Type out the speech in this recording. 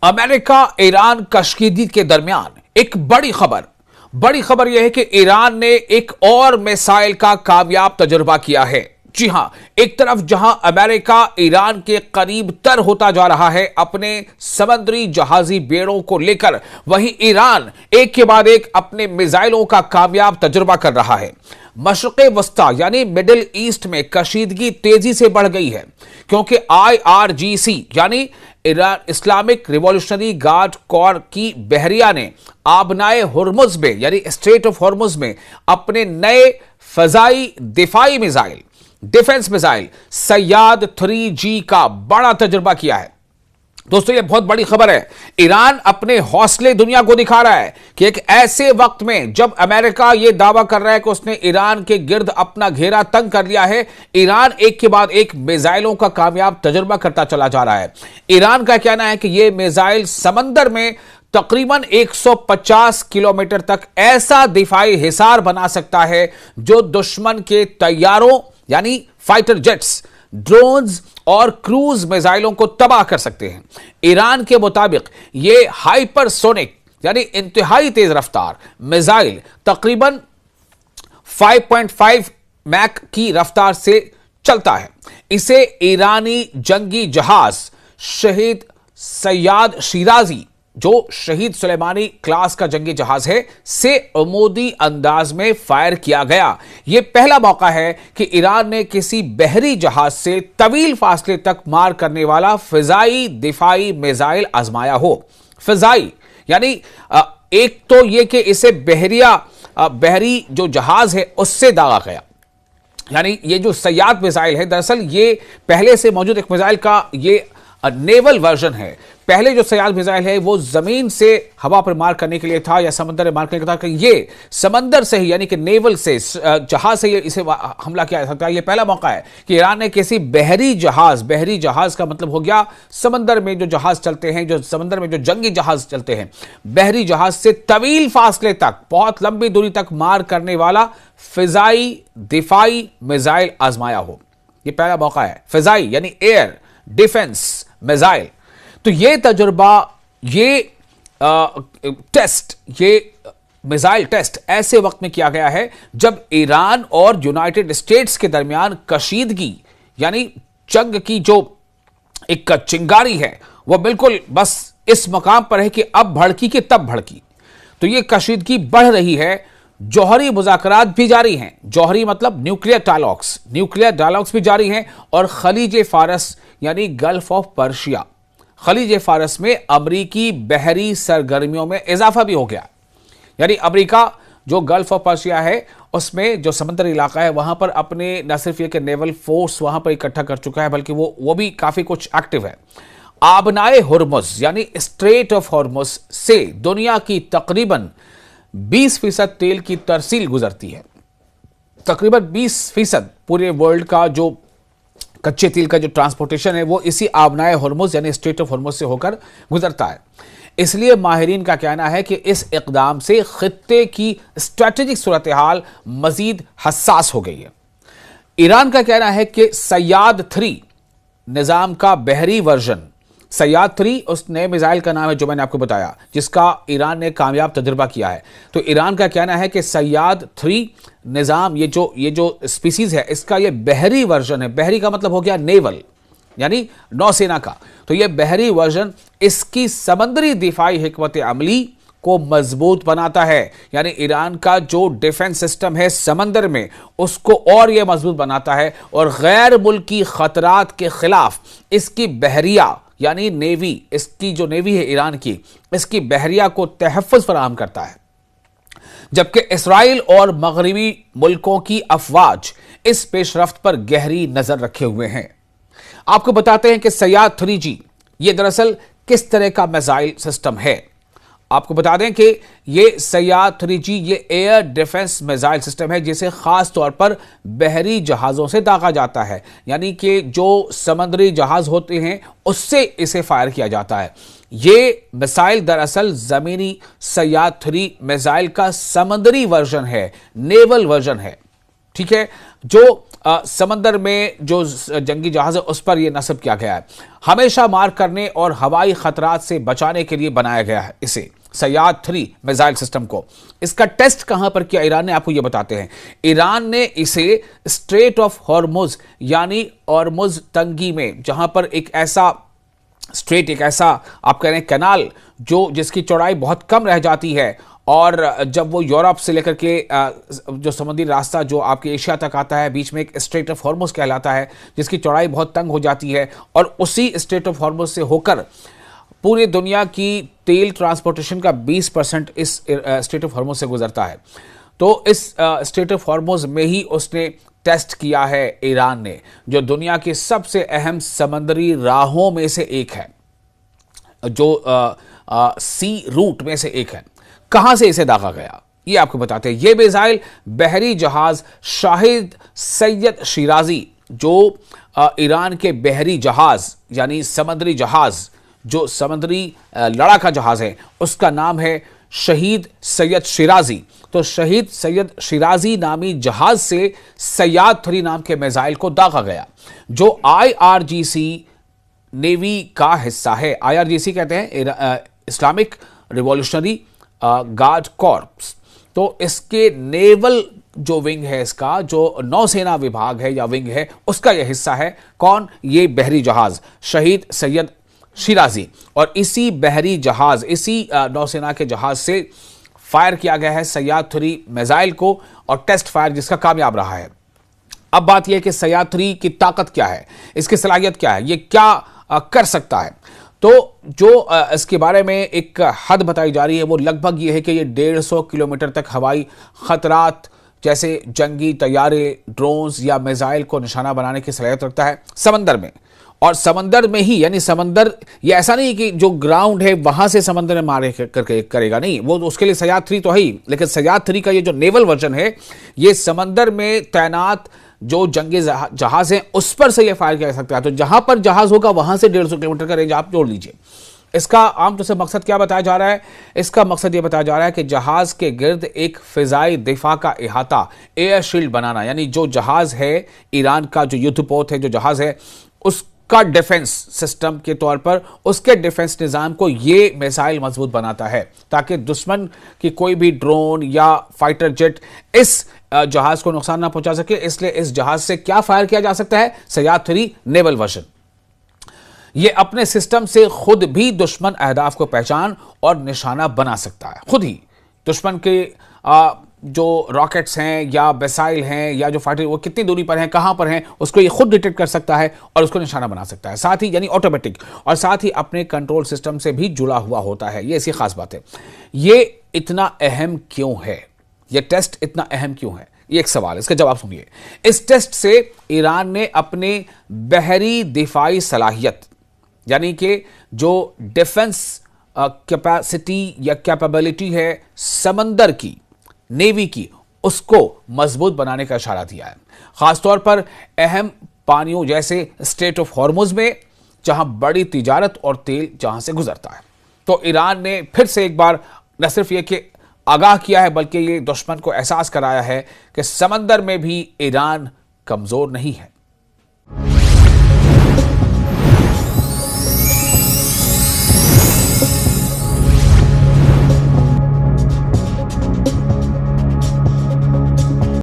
America Iran कशीदगी के दरमियान एक बड़ी खबर यह है कि ईरान ने एक और मिसाइल का कामयाब तजुर्बा किया है। जी हां, एक तरफ जहां अमेरिका ईरान के करीब तर होता जा रहा है अपने समुद्री जहाजी बेड़ों को लेकर, वहीं ईरान एक के बाद एक अपने मिसाइलों का कामयाब तजुर्बा कर रहा है। मशरिक़े वस्ता यानी मिडिल ईस्ट में कशीदगी तेजी से बढ़ गई है क्योंकि IRGC यानी Iran Islamic revolutionary guard core की बहरिया ने आबनाए हुर्मुज में यानी स्ट्रेट ऑफ हुर्मुज में अपने नए फजाई दिफाई मिसाइल डिफेंस मिसाइल सयाद 3G का बड़ा तजुर्बा किया है। दोस्तों, यह बहुत बड़ी खबर है। ईरान अपने हौसले दुनिया को दिखा रहा है कि एक ऐसे वक्त में जब अमेरिका यह दावा कर रहा है कि उसने ईरान के गिर्द अपना घेरा तंग कर लिया है, ईरान एक के बाद एक मिसाइलों का कामयाब तजुर्बा करता चला जा रहा है। ईरान का कहना है कि यह मिसाइल समंदर में तकरीबन 150 किलोमीटर तक ऐसा दिफाई हिसार बना सकता है जो दुश्मन के तैयारों यानी फाइटर जेट्स, ड्रोन्स और क्रूज मिसाइलों को तबाह कर सकते हैं। ईरान के मुताबिक यह हाइपरसोनिक यानी इंतहाई तेज रफ्तार मिसाइल तकरीबन 5.5 मैक की रफ्तार से चलता है। इसे ईरानी जंगी जहाज शहीद सयाद शिराजी, जो शहीद सुलेमानी क्लास का जंगी जहाज है, से अमूदी अंदाज में फायर किया गया। यह पहला मौका है कि ईरान ने किसी बहरी जहाज से तवील फासले तक मार करने वाला फिजाई दिफाई मिसाइल आजमाया हो। फिजाई यानी एक तो यह कि इसे बहरी जो जहाज है उससे दागा गया, यानी ये जो सयाद मिसाइल है दरअसल ये पहले से मौजूद एक मिसाइल का ये नेवल वर्जन है। पहले जो सयाद मिसाइल है वो जमीन से हवा पर मार करने के लिए था या समंदर में मार करने का था, ये समंदर से ही यानी कि नेवल से जहाज से इसे हमला किया जा सकता है। ये पहला मौका है कि ईरान ने किसी बहरी जहाज का मतलब हो गया समंदर में जो जहाज चलते हैं, जो समंदर में जो जंगी जहाज चलते हैं, बहरी जहाज से तवील फासले तक, बहुत लंबी दूरी तक मार करने वाला फिजाई दिफाई मिसाइल आजमाया हो। यह पहला मौका है। फिजाई यानी एयर डिफेंस मिसाइल। तो ये तजुर्बा, ये टेस्ट, ये मिसाइल टेस्ट ऐसे वक्त में किया गया है जब ईरान और यूनाइटेड स्टेट्स के दरमियान कशीदगी यानी जंग की जो एक चिंगारी है वह बिल्कुल बस इस मकाम पर है कि अब भड़की कि तब भड़की। तो ये कशीदगी बढ़ रही है। जौहरी मुज़ाकरात भी जारी हैं। जौहरी मतलब न्यूक्लियर डायलॉग्स भी जारी हैं और खलीज फारस यानी गल्फ ऑफ पर्शिया, खलीज फारस में अमरीकी बहरी सरगर्मियों में इजाफा भी हो गया। यानी अमरीका जो गल्फ ऑफ पर्शिया है उसमें जो समुद्री इलाका है वहां पर अपने न सिर्फ ये कि नेवल फोर्स वहां पर इकट्ठा कर चुका है बल्कि वो भी काफी कुछ एक्टिव है। आबनाए हुर्मुज यानी स्ट्रेट ऑफ हुर्मुज से दुनिया की तकरीबन 20% तेल की तरसील गुजरती है। तकरीबन 20% पूरे वर्ल्ड का जो कच्चे तेल का जो ट्रांसपोर्टेशन है वो इसी आबनाए हुर्मुज यानी स्ट्रेट ऑफ हुर्मुज से होकर गुजरता है। इसलिए माहिरीन का कहना है कि इस इकदाम से खित्ते की स्ट्रेटेजिक सूरत हाल मजीद हसास हो गई है। ईरान का कहना है कि सयाद 3 निजाम का बहरी वर्जन, सयाद 3 उस नए मिसाइल का नाम है जो मैंने आपको बताया जिसका ईरान ने कामयाब तजुर्बा किया है। तो ईरान का कहना है कि सयाद 3 निजाम, ये जो स्पीसीज है इसका ये बहरी वर्जन है। बहरी का मतलब हो गया नेवल यानी नौसेना का। तो ये बहरी वर्जन इसकी समंदरी दिफाई हिकमत अमली को मजबूत बनाता है, यानी ईरान का जो डिफेंस सिस्टम है समंदर में उसको और यह मजबूत बनाता है और गैर मुल्की खतरात के खिलाफ इसकी बहरिया यानी नेवी, इसकी जो नेवी है ईरान की, इसकी बहरिया को तहफ़्फ़ुज़ फराहम करता है। जबकि इसराइल और मगरबी मुल्कों की अफवाज इस पेशरफ्त पर गहरी नजर रखे हुए हैं। आपको बताते हैं कि सयाद 3G ये दरअसल किस तरह का मिसाइल सिस्टम है। आपको बता दें कि ये सयाद 3G ये एयर डिफेंस मिसाइल सिस्टम है जिसे खास तौर पर बहरी जहाज़ों से दागा जाता है, यानी कि जो समुद्री जहाज़ होते हैं उससे इसे फायर किया जाता है। ये मिसाइल दरअसल ज़मीनी सयाद 3 मिसाइल का समुद्री वर्जन है, नेवल वर्जन है। ठीक है, जो समंदर में जो जंगी जहाज है उस पर यह नस्ब किया गया है। हमेशा मार करने और हवाई खतरात से बचाने के लिए बनाया गया है इसे, सयाद 3 मिसाइल सिस्टम को। इसका टेस्ट कहां पर किया ईरान ने, आपको यह बताते हैं। ईरान ने इसे स्ट्रेट ऑफ हॉर्मुज यानी हॉर्मुज तंगी में, जहां पर एक ऐसा स्ट्रेट, एक ऐसा आप कह रहे हैं कैनाल जो जिसकी चौड़ाई बहुत कम रह जाती है, और जब वो यूरोप से लेकर के जो समुद्री रास्ता जो आपके एशिया तक आता है, बीच में एक स्ट्रेट ऑफ हॉर्मुज कहलाता है, जिसकी चौड़ाई बहुत तंग हो जाती है, और उसी स्ट्रेट ऑफ हॉर्मुज से होकर पूरी दुनिया की तेल ट्रांसपोर्टेशन का 20% इस स्ट्रेट ऑफ हॉर्मुज से गुजरता है। तो इस स्ट्रेट ऑफ हॉर्मुज में ही उसने टेस्ट किया है ईरान ने, जो दुनिया की सबसे अहम समंदरी राहों में से एक है, जो सी रूट में से एक है। कहां से इसे दागा गया ये आपको बताते हैं। ये मिसाइल बहरी जहाज शाहिद सैयद शिराजी, जो ईरान के बहरी जहाज यानी समुद्री जहाज, जो समुद्री लड़ाका जहाज है, उसका नाम है शहीद सैयद शिराजी। तो शहीद सैयद शिराजी नामी जहाज से सयाद 3 नाम के मिसाइल को दागा गया, जो IRGC नेवी का हिस्सा है। IRGC कहते हैं इस्लामिक रिवॉल्यूशनरी गार्ड कॉर्प्स। तो इसके नेवल जो विंग है, इसका जो नौसेना विभाग है या विंग है, उसका यह हिस्सा है। कौन? ये बहरी जहाज शहीद सैयद शिराजी। और इसी बहरी जहाज, इसी नौसेना के जहाज से फायर किया गया है सयाद 3 मिसाइल को, और टेस्ट फायर जिसका कामयाब रहा है। अब बात यह है कि सयाद 3 की ताकत क्या है, इसकी सलाहियत क्या है, ये क्या कर सकता है। तो जो इसके बारे में एक हद बताई जा रही है वो लगभग ये है कि ये 150 किलोमीटर तक हवाई खतरात जैसे जंगी तैयारे, ड्रोन्स या मिसाइल को निशाना बनाने की सलाहियत रखता है समंदर में। और समंदर में ही, यानी समंदर, ये ऐसा नहीं कि जो ग्राउंड है वहां से समंदर में मारे करेगा, नहीं, वो उसके लिए सयाद 3 तो है ही, लेकिन सयाद 3 का ये जो नेवल वर्जन है, ये समंदर में तैनात जो जंगी जहाज हैं उस पर से ये फायर किया जा सकता है। तो जहां पर जहाज होगा वहां से 150 किलोमीटर का रेंज आप जोड़ लीजिए। इसका आमतौर से मकसद क्या बताया जा रहा है? इसका मकसद यह बताया जा रहा है कि जहाज के गिर्द एक फिजाई दिफा का इहाता, एयर शील्ड बनाना, यानी जो जहाज है ईरान का, जो युद्धपोत है, जो जहाज है, उसका डिफेंस सिस्टम के तौर पर उसके डिफेंस निजाम को ये मिसाइल मजबूत बनाता है, ताकि दुश्मन की कोई भी ड्रोन या फाइटर जेट इस जहाज को नुकसान ना पहुंचा सके। इसलिए इस जहाज से क्या फायर किया जा सकता है? सयाद 3 नेवल वर्जन। ये अपने सिस्टम से खुद भी दुश्मन अहदाफ को पहचान और निशाना बना सकता है। खुद ही दुश्मन के जो रॉकेट्स हैं या मिसाइल हैं या जो फाइटर, वो कितनी दूरी पर हैं, कहां पर हैं, उसको ये खुद डिटेक्ट कर सकता है और उसको निशाना बना सकता है। साथ ही यानी ऑटोमेटिक, और साथ ही अपने कंट्रोल सिस्टम से भी जुड़ा हुआ होता है। ये ऐसी खास बात है। ये इतना अहम क्यों है? ये टेस्ट इतना अहम क्यों है? ये एक सवाल है, इसका जवाब सुनिए। इस टेस्ट से ईरान ने अपने बहरी दिफाई सलाहियत, यानी कि जो डिफेंस कैपेसिटी या कैपेबिलिटी है समंदर की, नेवी की, उसको मजबूत बनाने का इशारा दिया है। खासतौर पर अहम पानियों जैसे स्ट्रेट ऑफ हॉर्मुज में, जहां बड़ी तिजारत और तेल जहां से गुजरता है। तो ईरान ने फिर से एक बार न सिर्फ यह कि आगाह किया है, बल्कि ये दुश्मन को एहसास कराया है कि समंदर में भी ईरान कमजोर नहीं है।